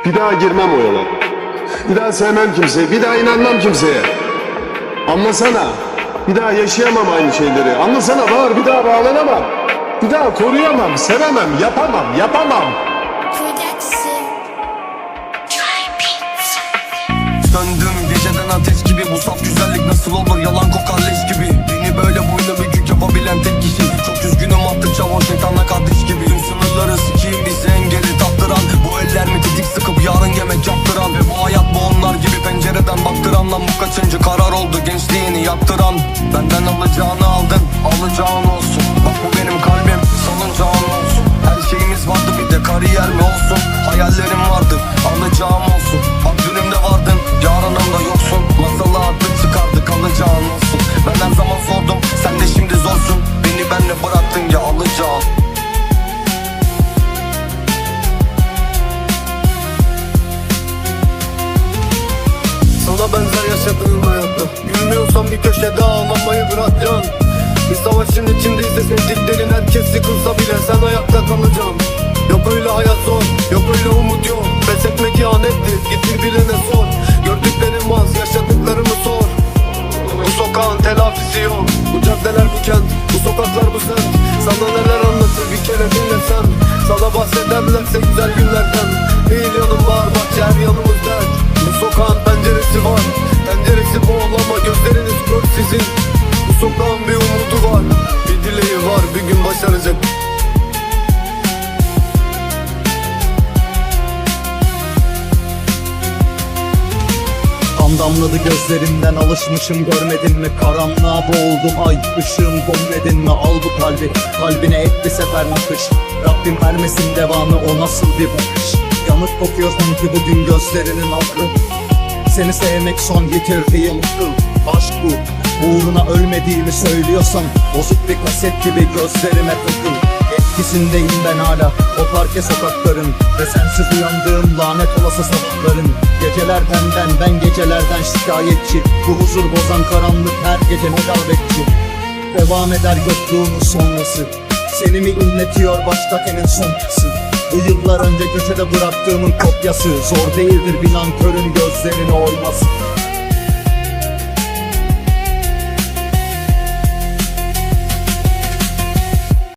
Bir daha girmem o yola. Bir daha sevmem kimseyi, bir daha inanmam kimseye. Anlasana, bir daha yaşayamam aynı şeyleri. Anlasana Bahar, bir daha bağlanamam. Bir daha koruyamam, sevemem, yapamam. Döndüm geceden ateş gibi. Bu saf güzellik nasıl olur, yalan kokar leş gibi. Beni böyle boynu bükük yapabilen tek kişi. Çok üzgünüm attıkça o şeytanla kardeş gibi. Tüm sınırları sikeyim, bizi engeli tattıran. Bu eller mi tetik sıkıp yarın yemek yaptıran. Ve bu hayat bu onlar gibi pencereden baktıran. Lan bu kaçıncı karar oldu gençliğini yaptıran. Benden alacağını aldın, alacağın olsun. Bak bu benim kalbim, salıncağın olsun. Her şeyimiz vardı, bir de kariyer mi olsun. Hayallerim vardı, alacağım olsun. Bak dünümde vardın, yarınımda yoksun. Masalı artık çıkardık, alacağın olsun. Ben her zaman sordum, sen de şimdi zorsun. Beni benle bıraktın ya, alacağım. Sana benzer yaşadığım hayatta. Gülmüyorsan bir köşede ağlamayı bırak can. Bir savaşın içindeyse sevdiklerin herkes yıkılsa bile sen ayakta kalacaksın. Yok öyle hayat zor, yok öyle umut yok. Pes etmek ihanettir, git birbirine sor. Gördüklerim az, yaşadıklarımı sor. Bu sokağın telafisi yok. Bu caddeler bu kent, bu sokaklar bu semt. Sana neler anlatır bir kere dinlesen. Sana bahsederlerse güzel günlerden. Değil yanım var, bahçe her yanımız dert. Bu sokağın penceresi var, penceresi bol ama gözleriniz kör sizin. Bu sokağın bir umudu var, bir dileği var, bir gün başaracak. Kan damladı gözlerimden, alışmışım görmedin mi? Karanlığa boğuldum, ay ışığım görmedin mi? Al bu kalbi, kalbine et bir sefer nakış. Rabbim vermesin devamı, o nasıl bir bakış? Yanık kokuyor sanki bugün gözlerinin aklı. Seni sevmek son getirdiğim akıl. Aşk bu, uğruna ölmediğimi söylüyorsan bozuk bir kaset gibi gözlerime takıl. Etkisindeyim ben hala o parke sokakların ve sensiz uyandığım lanet olası sabahların. Geceler benden, ben gecelerden şikayetçi. Bu huzur bozan karanlık her gece ne davetçi. Devam eder göktuğunun sonrası. Seni mi inletiyor baştakenin sonrası? Bu yıllar önce köşede bıraktığımın kopyası. Zor değildir bir nankörün gözlerini oyması.